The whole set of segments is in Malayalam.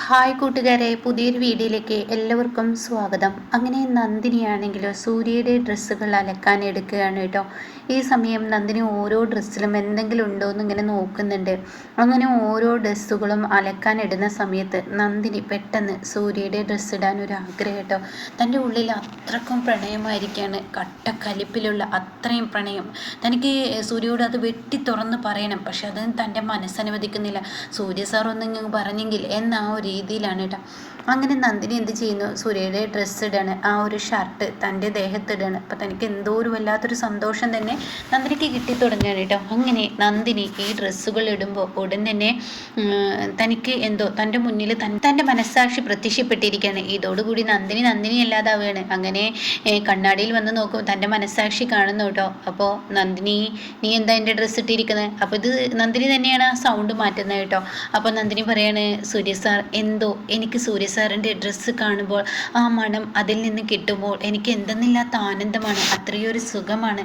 ഹായ് കൂട്ടുകാരെ, പുതിയൊരു വീഡിയോയിലേക്ക് എല്ലാവർക്കും സ്വാഗതം. അങ്ങനെ നന്ദിനിയാണെങ്കിലോ സൂര്യയുടെ ഡ്രസ്സുകൾ അലക്കാൻ എടുക്കുകയാണ് കേട്ടോ. ഈ സമയം നന്ദിനി ഓരോ ഡ്രസ്സിലും എന്തെങ്കിലും ഉണ്ടോ എന്ന് ഇങ്ങനെ നോക്കുന്നുണ്ട്. അങ്ങനെ ഓരോ ഡ്രസ്സുകളും അലക്കാൻ ഇടുന്ന സമയത്ത് നന്ദിനി പെട്ടെന്ന് സൂര്യയുടെ ഡ്രസ്സ് ഇടാൻ ഒരു ആഗ്രഹം കേട്ടോ. തൻ്റെ ഉള്ളിൽ അത്രക്കും പ്രണയമായിരിക്കുകയാണ്, കട്ടക്കലിപ്പിലുള്ള അത്രയും പ്രണയം. തനിക്ക് സൂര്യയോട് അത് വെട്ടി തുറന്ന് പറയണം, പക്ഷെ അത് തൻ്റെ മനസ്സനുവദിക്കുന്നില്ല. സൂര്യ സാർ ഒന്നിങ്ങനെ പറഞ്ഞെങ്കിൽ എന്ന ആ രീതിയിലാണ് കേട്ടോ. അങ്ങനെ നന്ദിനി എന്ത് ചെയ്യുന്നു, സൂര്യയുടെ ഡ്രസ്സ് ഇടാണ്, ആ ഒരു ഷർട്ട് തൻ്റെ ദേഹത്തിടാണ്. അപ്പം തനിക്ക് എന്തോ ഒരു വല്ലാത്തൊരു സന്തോഷം തന്നെ നന്ദിനിക്ക് കിട്ടി തുടങ്ങുകയാണ് കേട്ടോ. അങ്ങനെ നന്ദിനി ഈ ഡ്രസ്സുകൾ ഇടുമ്പോൾ ഉടൻ തന്നെ തനിക്ക് എന്തോ തൻ്റെ മുന്നിൽ തൻ്റെ മനസ്സാക്ഷി പ്രത്യക്ഷപ്പെട്ടിരിക്കുകയാണ്. ഇതോടുകൂടി നന്ദിനി അല്ലാതാവുകയാണ്. അങ്ങനെ കണ്ണാടിയിൽ വന്ന് നോക്കും, തൻ്റെ മനസ്സാക്ഷി കാണുന്നു കേട്ടോ. അപ്പോൾ നന്ദിനി, നീ എന്താ എൻ്റെ ഡ്രസ്സ് ഇട്ടിരിക്കുന്നത്? അപ്പോൾ ഇത് നന്ദിനി തന്നെയാണ് ആ സൗണ്ട് മാറ്റുന്നത് കേട്ടോ. അപ്പോൾ നന്ദിനി പറയാണ്, സൂര്യ സാർ എന്തോ എനിക്ക് സൂര്യ സാറിൻ്റെ ഡ്രസ്സ് കാണുമ്പോൾ ആ മണം അതിൽ നിന്ന് കിട്ടുമ്പോൾ എനിക്ക് എന്തെന്നില്ലാത്ത ആനന്ദമാണ്, അത്രയൊരു സുഖമാണ്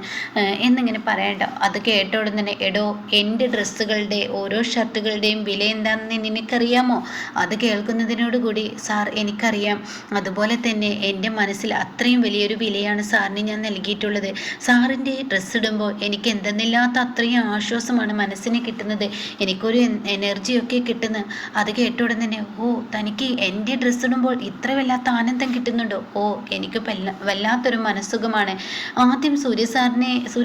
എന്നിങ്ങനെ പറയണ്ട. അത് കേട്ട ഉടൻ തന്നെ, എടോ എൻ്റെ ഡ്രസ്സുകളുടെ ഓരോ ഷർട്ടുകളുടെയും വില എന്താണെന്ന് നിനക്കറിയാമോ? അത് കേൾക്കുന്നതിനോടുകൂടി സാർ എനിക്കറിയാം. അതുപോലെ തന്നെ എൻ്റെ മനസ്സിൽ അത്രയും വലിയൊരു വിലയാണ് സാറിന് ഞാൻ നൽകിയിട്ടുള്ളത്. സാറിൻ്റെ ഡ്രസ്സ് ഇടുമ്പോൾ എനിക്ക് എന്തെന്നില്ലാത്ത അത്രയും ആശ്വാസമാണ് മനസ്സിന് കിട്ടുന്നത്, എനിക്കൊരു എനർജിയൊക്കെ കിട്ടുന്നത്. അത് കേട്ട ഉടൻ തന്നെ, ഓ തനിക്ക് എൻ്റെ ഡ്രസ്സ് ഇടുമ്പോൾ ഇത്ര വല്ലാത്ത ആനന്ദം കിട്ടുന്നുണ്ടോ? ഓ എനിക്ക് വല്ലാത്തൊരു മനസ്സുഖമാണ്. ആദ്യം സൂര്യ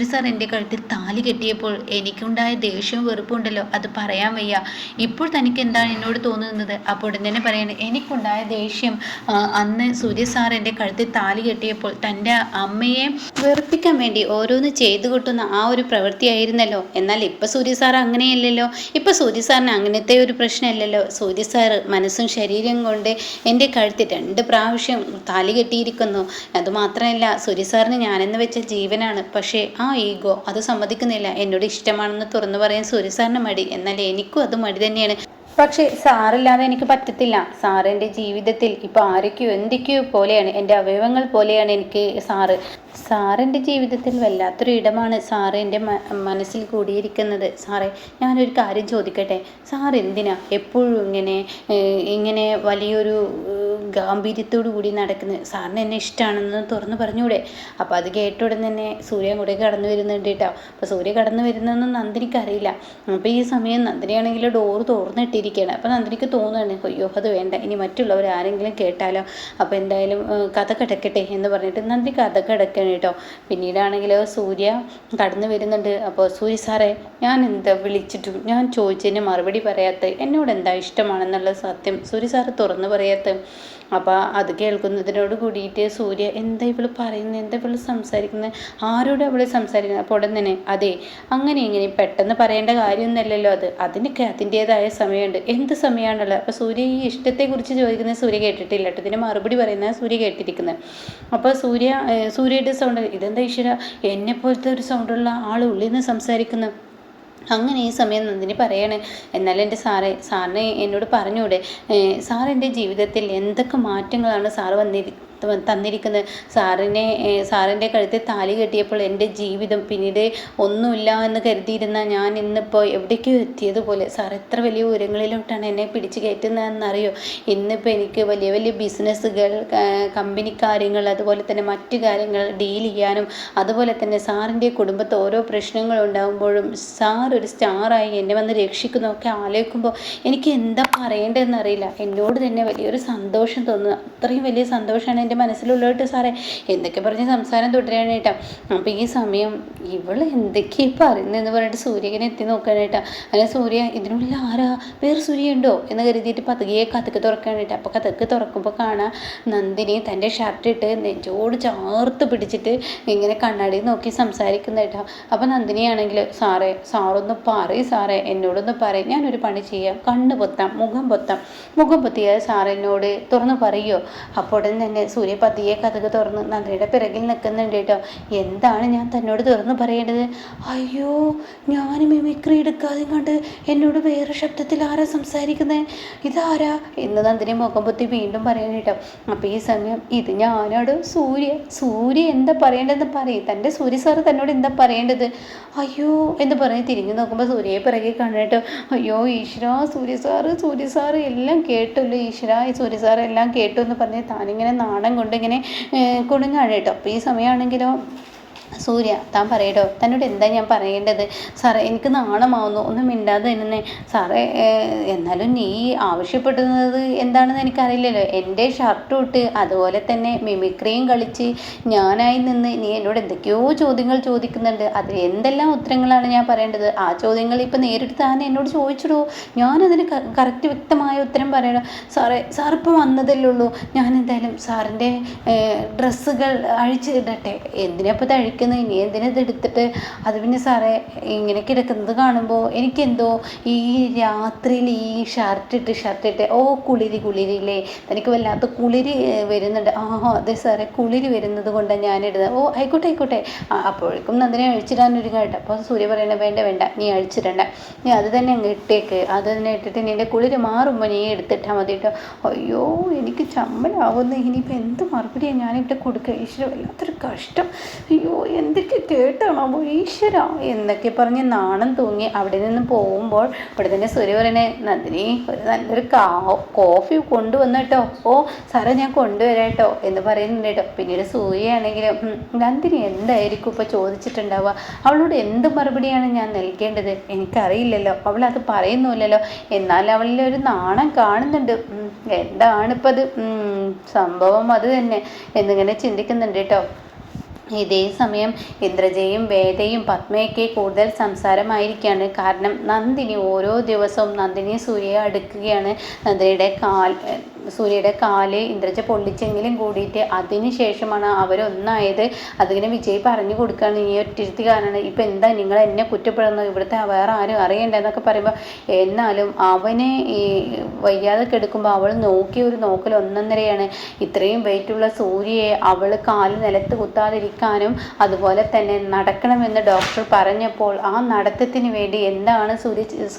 സാർ എൻ്റെ കഴുത്തിൽ താലി കെട്ടിയപ്പോൾ എനിക്കുണ്ടായ ദേഷ്യവും വെറുപ്പുണ്ടല്ലോ, അത് പറയാൻ വയ്യ. ഇപ്പോൾ തനിക്ക് എന്താണ് എന്നോട് തോന്നുന്നത്? അപ്പോൾ ഉടൻ തന്നെ പറയണേ, എനിക്കുണ്ടായ ദേഷ്യം അന്ന് സൂര്യ സാർ എൻ്റെ കഴുത്തിൽ താലി കെട്ടിയപ്പോൾ തൻ്റെ അമ്മയെ വെറുപ്പിക്കാൻ വേണ്ടി ഓരോന്ന് ചെയ്തു കൂട്ടുന്ന ആ ഒരു പ്രവൃത്തിയായിരുന്നല്ലോ. എന്നാൽ ഇപ്പം സൂര്യ സാർ അങ്ങനെയല്ലല്ലോ. ഇപ്പം സൂര്യ സാറിന് അങ്ങനത്തെ ഒരു പ്രശ്നമല്ലല്ലോ. സൂര്യ സാർ മനസ്സും ശരീരം കൊണ്ട് എൻ്റെ കഴുത്തിൽ 2 പ്രാവശ്യം താലി കെട്ടിയിരിക്കുന്നു. അതുമാത്രമല്ല, സൂര്യ സാറിന് ഞാനെന്ന് വെച്ച ജീവനാണ്. പക്ഷേ ആ ഈഗോ അത് സമ്മതിക്കുന്നില്ല. എന്നോട് ഇഷ്ടമാണെന്ന് തുറന്നു പറയാൻ സൂര്യ സാറിന് മടി. എന്നാൽ എനിക്കും അത് മടി തന്നെയാണ്. പക്ഷേ സാറില്ലാതെ എനിക്ക് പറ്റത്തില്ല. സാറിൻ്റെ ജീവിതത്തിൽ ഇപ്പോൾ ആരൊക്കെയോ എന്തൊക്കെയോ പോലെയാണ്, എൻ്റെ അവയവങ്ങൾ പോലെയാണ് എനിക്ക് സാറിൻ്റെ ജീവിതത്തിൽ വല്ലാത്തൊരു ഇടമാണ് സാറ് എൻ്റെ മനസ്സിൽ കൂടിയിരിക്കുന്നത്. സാറേ, ഞാനൊരു കാര്യം ചോദിക്കട്ടെ? സാർ എന്തിനാ എപ്പോഴും ഇങ്ങനെ വലിയൊരു ഗാംഭീര്യത്തോടു കൂടി നടക്കുന്നത്? സാറിന് എന്നെ ഇഷ്ടമാണെന്ന് തുറന്നു പറഞ്ഞൂടെ? അപ്പോൾ അത് കേട്ട ഉടൻ തന്നെ സൂര്യ കൂടെ കടന്നു വരുന്നുണ്ട് കേട്ടോ. അപ്പോൾ സൂര്യ കടന്നു വരുന്നതെന്ന് നന്ദിനിക്ക് അറിയില്ല. അപ്പോൾ ഈ സമയം നന്ദിനിയാണെങ്കിൽ ഡോറ് തുറന്നിട്ടിരിക്കുകയാണ്. അപ്പോൾ നന്ദിനിക്ക് തോന്നുകയാണ്, അയ്യോ അത് വേണ്ട, ഇനി മറ്റുള്ളവർ ആരെങ്കിലും കേട്ടാലോ. അപ്പോൾ എന്തായാലും കഥ കിടക്കട്ടെ എന്ന് പറഞ്ഞിട്ട് നന്ദി കഥ കിടക്കണം കേട്ടോ. പിന്നീടാണെങ്കിൽ സൂര്യ കടന്നു വരുന്നുണ്ട്. അപ്പോൾ സൂര്യ സാറേ, ഞാൻ എന്താ വിളിച്ചിട്ടും ഞാൻ ചോദിച്ചതിന് മറുപടി പറയാത്ത, എന്നോട് എന്താ ഇഷ്ടമാണെന്നുള്ള സത്യം സൂര്യ സാറ് തുറന്നു പറയാത്ത? അപ്പോൾ അത് കേൾക്കുന്നതിനോട് കൂടിയിട്ട് സൂര്യ, എന്താ ഇവള് പറയുന്നത്, എന്താ ഇവള് സംസാരിക്കുന്നത്, ആരോട് അവള് സംസാരിക്കുന്നത്? അപ്പോൾ ഉടൻ തന്നെ, അതെ ഇങ്ങനെ പെട്ടെന്ന് പറയേണ്ട കാര്യമൊന്നുമല്ലല്ലോ, അതിനൊക്കെ അതിൻ്റേതായ സമയമുണ്ട്. എന്ത് സമയമാണുള്ളത്? അപ്പോൾ സൂര്യ ഈ ഇഷ്ടത്തെക്കുറിച്ച് ചോദിക്കുന്നത് സൂര്യ കേട്ടിട്ടില്ല കേട്ടോ. ഇതിന് മറുപടി പറയുന്നത് സൂര്യ കേട്ടിരിക്കുന്നത്. അപ്പോൾ സൂര്യയുടെ സൗണ്ട്, ഇതെന്താ ഈശ്വര, എന്നെപ്പോലത്തെ ഒരു സൗണ്ടുള്ള ആൾ ഉള്ളിൽ നിന്ന് സംസാരിക്കുന്നു. അങ്ങനെ ഈ സമയം നന്ദിനി പറയാണ്, എന്നാൽ എൻ്റെ സാറിന് എന്നോട് പറഞ്ഞൂടെ, സാർ എൻ്റെ ജീവിതത്തിൽ എന്തൊക്കെ മാറ്റങ്ങളാണ് സാറ് തന്നിരിക്കുന്നത്? സാറിൻ്റെ കഴുത്തിൽ താലി കെട്ടിയപ്പോൾ എൻ്റെ ജീവിതം പിന്നീട് ഒന്നുമില്ല എന്ന് കരുതിയിരുന്ന ഞാൻ ഇന്നിപ്പോൾ എവിടേക്കോ എത്തിയതുപോലെ. സാർ എത്ര വലിയ ഉയരങ്ങളിലോട്ടാണ് എന്നെ പിടിച്ചു കയറ്റുന്നതെന്നറിയോ? ഇന്നിപ്പോൾ എനിക്ക് വലിയ വലിയ ബിസിനസ്സുകൾ, കമ്പനി കാര്യങ്ങൾ, അതുപോലെ തന്നെ മറ്റു കാര്യങ്ങൾ ഡീൽ ചെയ്യാനും, അതുപോലെ തന്നെ സാറിൻ്റെ കുടുംബത്ത് ഓരോ പ്രശ്നങ്ങൾ ഉണ്ടാകുമ്പോഴും സാർ ഒരു സ്റ്റാറായി എന്നെ വന്ന് രക്ഷിക്കുന്നതൊക്കെ ആലോചിക്കുമ്പോൾ എനിക്ക് എന്താ പറയേണ്ടതെന്നറിയില്ല. എന്നോട് തന്നെ വലിയൊരു സന്തോഷം തോന്നുന്നു. അത്രയും വലിയ സന്തോഷമാണ് എൻ്റെ മനസ്സിലുള്ളോട്ട് സാറേ. എന്തൊക്കെ പറഞ്ഞ് സംസാരം തുടരാണ് കേട്ടോ. അപ്പോൾ ഈ സമയം ഇവള് എന്തൊക്കെയാണ് പറയുന്നതെന്ന് പറഞ്ഞിട്ട് സൂര്യനെ എത്തി നോക്കാനായിട്ടാ. അങ്ങനെ സൂര്യ, ഇതിനുള്ളിൽ ആരാ, വേറെ സൂര്യ ഉണ്ടോ എന്ന് കരുതിയിട്ട് പതുകെ കഥക്ക് തുറക്കാനായിട്ട്. അപ്പോൾ കഥക്ക് തുറക്കുമ്പോൾ കാണാം നന്ദിനി തൻ്റെ ഷർട്ടിട്ട് നെഞ്ചോട് ചേർത്ത് പിടിച്ചിട്ട് ഇങ്ങനെ കണ്ണാടി നോക്കി സംസാരിക്കുന്ന കേട്ടോ. അപ്പോൾ നന്ദിനിയാണെങ്കിൽ, സാറൊന്ന് പറയും സാറേ, എന്നോടൊന്ന് പറയും, ഞാനൊരു പണി ചെയ്യാം, കണ്ണ് പൊത്താം, മുഖം പൊത്തിയാൽ സാർ എന്നോട് തുറന്ന് പറയുമോ? അപ്പോൾ ഉടൻ തന്നെ സൂര്യ പതിയെ കഥക് തുറന്ന് നന്ദിനിയുടെ പിറകിൽ നിൽക്കുന്നുണ്ട് കേട്ടോ. എന്താണ് ഞാൻ തന്നോട് തുറന്ന് പറയേണ്ടത്? അയ്യോ, ഞാൻ മിമിക്രി എടുക്കാതെ കണ്ട് എന്നോട് വേറെ ശബ്ദത്തിൽ ആരാ സംസാരിക്കുന്നത്? ഇതാരാ എന്ന് നന്ദിനി മുഖം പൊത്തി വീണ്ടും പറയുന്നു കേട്ടോ. അപ്പോൾ ഈ സമയം ഇത് ഞാനാടോ സൂര്യ എന്താ പറയേണ്ടതെന്ന് പറയും. തൻ്റെ സൂര്യ സാറ് തന്നോട് എന്താ പറയേണ്ടത്? അയ്യോ എന്ന് പറഞ്ഞ് തിരിഞ്ഞു നോക്കുമ്പോൾ സൂര്യയെ പിറകെ കാണും കേട്ടോ. അയ്യോ ഈശ്വര, സൂര്യ സാറ് എല്ലാം കേട്ടല്ലോ ഈശ്വര, ഈ സൂര്യ സാറ് എല്ലാം കേട്ടു എന്ന് പറഞ്ഞ് താനിങ്ങനെ നാണം കൊണ്ട് ഇങ്ങനെ കുടുങ്ങാണ് കേട്ടോ. അപ്പോൾ ഈ സമയമാണെങ്കിലോ സൂര്യ താൻ പറയടോ, തന്നോട് എന്താ ഞാൻ പറയേണ്ടത്? സാറേ എനിക്ക് നാണമാവുന്നു, ഒന്നും മിണ്ടാതെ തന്നെ. സാറേ എന്നാലും നീ ആവശ്യപ്പെടുന്നത് എന്താണെന്ന് എനിക്കറിയില്ലല്ലോ. എൻ്റെ ഷർട്ടും ഇട്ട് അതുപോലെ തന്നെ മിമിക്രിയും കളിച്ച് ഞാനായി നിന്ന് നീ എന്നോട് എന്തൊക്കെയോ ചോദ്യങ്ങൾ ചോദിക്കുന്നുണ്ട്. അതിൽ എന്തെല്ലാം ഉത്തരങ്ങളാണ് ഞാൻ പറയേണ്ടത്? ആ ചോദ്യങ്ങൾ ഇപ്പം നേരിട്ട് താൻ എന്നോട് ചോദിച്ചിടൂ, ഞാനതിന് കറക്റ്റ് വ്യക്തമായ ഉത്തരം പറയണം. സാറിപ്പോൾ വന്നതല്ലേ ഉള്ളൂ, ഞാൻ എന്തായാലും സാറിൻ്റെ ഡ്രസ്സുകൾ അഴിച്ചിടട്ടെ. എന്തിനപ്പോൾ തഴിക്കുന്നത്? ഇനി എന്തിനത് എടുത്തിട്ട്? അത് പിന്നെ സാറേ ഇങ്ങനെ കിടക്കുന്നത് കാണുമ്പോൾ എനിക്കെന്തോ ഈ രാത്രിയിൽ ഈ ഷർട്ടിട്ട് ഓ കുളിരില്ലേ, തനിക്ക് വല്ലാത്ത കുളിരി വരുന്നുണ്ട്. അതെ സാറേ, കുളിരി വരുന്നത് കൊണ്ടാണ് ഞാനിടുന്നത്. ഓ ആയിക്കോട്ടെ. അപ്പോഴേക്കും നന്ദിനെ അഴിച്ചിടാനൊരു കേട്ടോ. അപ്പോൾ സൂര്യ പറയണ വേണ്ട, നീ അഴിച്ചിടണ്ട, നീ അത് തന്നെ അങ്ങ് ഇട്ടേക്ക്. അത് തന്നെ ഇട്ടിട്ട് നിൻ്റെ കുളിര് മാറുമ്പോൾ നീ എടുത്തിട്ടാൽ മതി കേട്ടോ. അയ്യോ എനിക്ക് ചമ്മലാവുന്നു, ഇനിയിപ്പോൾ എന്ത് മറുപടിയാണ് ഞാനിവിടെ കൊടുക്കുക? ഈശ്വര, വല്ലാത്തൊരു കഷ്ടം. അയ്യോ എന്തൊക്കെ കേട്ടാണോ ഈശ്വര എന്നൊക്കെ പറഞ്ഞ് നാണം തൂങ്ങി അവിടെ നിന്ന് പോകുമ്പോൾ ഇവിടെ തന്നെ സൂര്യ പറയണേ, നന്ദിനി ഒരു നല്ലൊരു കോഫി കൊണ്ടുവന്നു കേട്ടോ. ഓ സാറേ ഞാൻ കൊണ്ടുവരാം കേട്ടോ എന്ന് പറയുന്നുണ്ട് കേട്ടോ. പിന്നീട് സൂര്യയാണെങ്കിലും നന്ദിനി എന്തായിരിക്കും ഇപ്പോൾ ചോദിച്ചിട്ടുണ്ടാവുക? അവളോട് എന്ത് മറുപടിയാണ് ഞാൻ നൽകേണ്ടത്? എനിക്കറിയില്ലല്ലോ, അവൾ അത് പറയുന്നില്ലല്ലോ. എന്നാൽ അവളിൽ ഒരു നാണം കാണുന്നുണ്ട്. എന്താണിപ്പോൾ അത് സംഭവം? അത് തന്നെ എന്നിങ്ങനെ ചിന്തിക്കുന്നുണ്ട് കേട്ടോ. ഇതേ സമയം ഇന്ദ്രജയും വേദയും പത്മയൊക്കെ കൂടുതൽ സംസാരമായിരിക്കുകയാണ്. കാരണം നന്ദിനി ഓരോ ദിവസവും നന്ദിനി സൂര്യയെ അടുക്കുകയാണ്. സൂര്യയുടെ കാല് ഇന്ദ്രജ പൊള്ളിച്ചെങ്കിലും കൂടിയിട്ട് അതിന് ശേഷമാണ് അവരൊന്നായത്. അതിങ്ങനെ വിജയ് പറഞ്ഞു കൊടുക്കുകയാണ്, ഈ ഒറ്റിരുത്തി കാരണം ഇപ്പം എന്താ നിങ്ങൾ എന്നെ കുറ്റപ്പെടുന്നത്? ഇവിടുത്തെ വേറെ ആരും അറിയണ്ട എന്നൊക്കെ പറയുമ്പോൾ എന്നാലും അവനെ ഈ വയ്യാതെ കിടക്കുമ്പോൾ അവൾ നോക്കിയ ഒരു നോക്കൽ ഒന്നൊന്നരയാണ്. ഇത്രയും വെയിറ്റുള്ള സൂര്യയെ അവൾ കാല് നിലത്ത് കുത്താതിരിക്കാനും അതുപോലെ തന്നെ നടക്കണമെന്ന് ഡോക്ടർ പറഞ്ഞപ്പോൾ ആ നടത്തത്തിന് വേണ്ടി എന്താണ്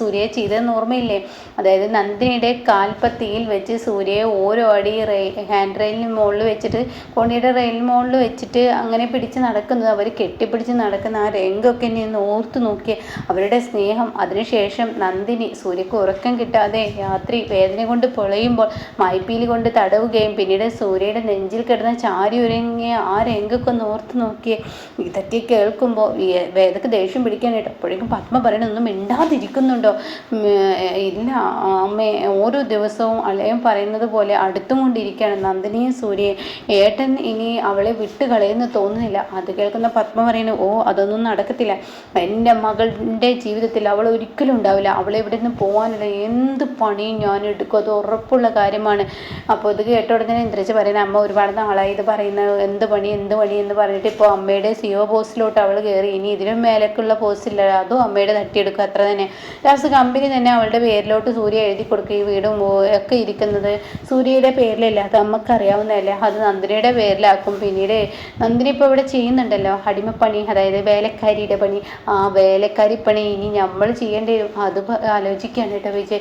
സൂര്യയെ ചെയ്തതെന്ന് ഓർമ്മയില്ലേ? അതായത് നന്ദിനിയുടെ കാൽപ്പത്തിയിൽ വെച്ച് സൂര്യയെ ഓരോ അടി ഹാൻഡ് റെയിലിന് മുകളിൽ വെച്ചിട്ട് കോണിയുടെ റെയിലിന് മുകളിൽ വെച്ചിട്ട് അങ്ങനെ പിടിച്ച് നടക്കുന്നത്, അവർ കെട്ടിപ്പിടിച്ച് നടക്കുന്ന ആ രംഗമൊക്കെ നിന്ന് ഓർത്ത് നോക്കിയ അവരുടെ സ്നേഹം. അതിനുശേഷം നന്ദിനി സൂര്യക്ക് ഉറക്കം കിട്ടാതെ രാത്രി വേദന കൊണ്ട് പൊളയുമ്പോൾ മായ്പീലി കൊണ്ട് തടവുകയും പിന്നീട് സൂര്യയുടെ നെഞ്ചിൽ കിടന്ന ചാരി ഉരങ്ങിയ ആ രംഗമൊക്കെ ഒന്ന് ഓർത്ത് നോക്കിയേ. ഇതൊക്കെ കേൾക്കുമ്പോൾ വേദക്ക് ദേഷ്യം പിടിക്കാനായിട്ട് അപ്പോഴേക്കും പത്മ പറയണൊന്നും മിണ്ടാതിരിക്കുന്നുണ്ടോ? ഇല്ല അമ്മേ, ഓരോ ദിവസവും അളയം പറയുന്നത് പോലെ അടുത്തും കൊണ്ടിരിക്കുകയാണ് നന്ദിനിയും സൂര്യയും. ഏട്ടൻ ഇനി അവളെ വിട്ട് കളയെന്ന് തോന്നുന്നില്ല. അത് കേൾക്കുന്ന പത്മ പറയുന്നു, ഓ അതൊന്നും നടക്കത്തില്ല. എൻ്റെ മകളുടെ ജീവിതത്തിൽ അവൾ ഒരിക്കലും ഉണ്ടാവില്ല. അവളെ ഇവിടെ നിന്ന് പോകാനുള്ള എന്ത് പണിയും ഞാൻ എടുക്കും, അത് ഉറപ്പുള്ള കാര്യമാണ്. അപ്പോൾ ഇത് കേട്ട ഉടനെ ഇന്ദ്രജ പറയുന്നത്, അമ്മ ഒരുപാട് നാളായി ഇത് പറയുന്നത്, എന്ത് പണി എന്ന് പറഞ്ഞിട്ട് ഇപ്പോൾ അമ്മയുടെ CEO പോസ്റ്റിലോട്ട് അവൾ കയറി. ഇനി ഇതിനും മേലേക്കുള്ള പോസ്റ്റില്ല, അതും അമ്മയുടെ തട്ടിയെടുക്കുക അത്ര തന്നെ. ലാസ്റ്റ് കമ്പനി തന്നെ അവളുടെ പേരിലോട്ട് സൂര്യ എഴുതി കൊടുക്കുക. ഈ വീടും ഒക്കെ ഇരിക്കുന്നത് സൂര്യയുടെ പേരിലല്ല, അത് നമുക്കറിയാവുന്നതല്ലേ. അത് നന്ദിനിയുടെ പേരിലാക്കും. പിന്നീട് നന്ദിനി ഇപ്പോൾ ഇവിടെ ചെയ്യുന്നുണ്ടല്ലോ അടിമപ്പണി, അതായത് വേലക്കാരിയുടെ പണി. ആ വേലക്കാരി പണി ഇനി നമ്മൾ ചെയ്യേണ്ടി വരും. അത് ആലോചിക്കുകയാണ് കേട്ടോ വിജയ്.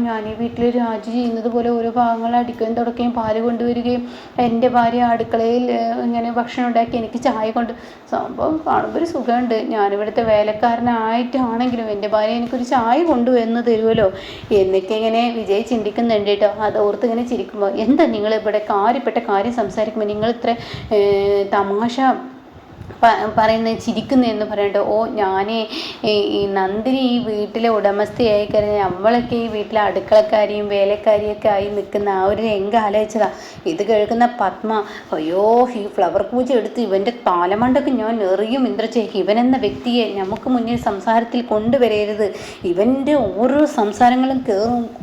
ഞാൻ ഈ വീട്ടിൽ രാജി ചെയ്യുന്നത് പോലെ ഓരോ ഭാഗങ്ങൾ അടിക്കുകയും തുടക്കുകയും പാല് കൊണ്ടുവരികയും എൻ്റെ ഭാര്യ അടുക്കളയിൽ ഇങ്ങനെ ഭക്ഷണം ഉണ്ടാക്കി എനിക്ക് ചായ കൊണ്ട് സംഭവം കാണുമ്പോൾ ഒരു സുഖമുണ്ട്. ഞാനിവിടുത്തെ വേലക്കാരനായിട്ടാണെങ്കിലും എൻ്റെ ഭാര്യ എനിക്കൊരു ചായ കൊണ്ടുവന്ന് തരുമല്ലോ എന്നൊക്കെ ഇങ്ങനെ വിജയ് ചിന്തിക്കുന്നുണ്ട് കേട്ടോ. അത് ഓർത്ത് ഇങ്ങനെ ചിരിക്കുമ്പോൾ, എന്താ നിങ്ങളിവിടെ കാര്യപ്പെട്ട കാര്യം സംസാരിക്കുമ്പോൾ നിങ്ങൾ ഇത്ര തമാശ പറയുന്നത് ചിരിക്കുന്നതെന്ന് പറയണ്ടോ? ഓ ഞാൻ ഈ നന്ദിനി ഈ വീട്ടിലെ ഉടമസ്ഥയായി കഴിഞ്ഞാൽ നമ്മളൊക്കെ ഈ വീട്ടിലെ അടുക്കളക്കാരിയും വേലക്കാരിയൊക്കെ ആയി നിൽക്കുന്ന ആ ഒരു രംഗം ആലോചിച്ചതാ. ഇത് കേൾക്കുന്ന പത്മ, അയ്യോ ഈ ഫ്ലവർ പൂജ എടുത്ത് ഇവൻ്റെ താലമണ്ടൊക്കെ ഞാൻ എറിയും ഇന്ദ്രജയ്ക്ക്. ഇവനെന്ന വ്യക്തിയെ നമുക്ക് മുന്നിൽ സംസാരത്തിൽ കൊണ്ടുവരരുത്. ഇവൻ്റെ ഓരോ സംസാരങ്ങളും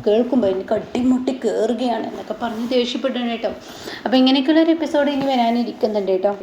കേൾക്കുമ്പോൾ എനിക്ക് അടിമുട്ടി കയറുകയാണ് എന്നൊക്കെ പറഞ്ഞ് ദേഷ്യപ്പെട്ടു കേട്ടോ. അപ്പോൾ ഇങ്ങനെയൊക്കെയുള്ളൊരു എപ്പിസോഡ് ഇനി വരാനിരിക്കുന്നുണ്ട് കേട്ടോ.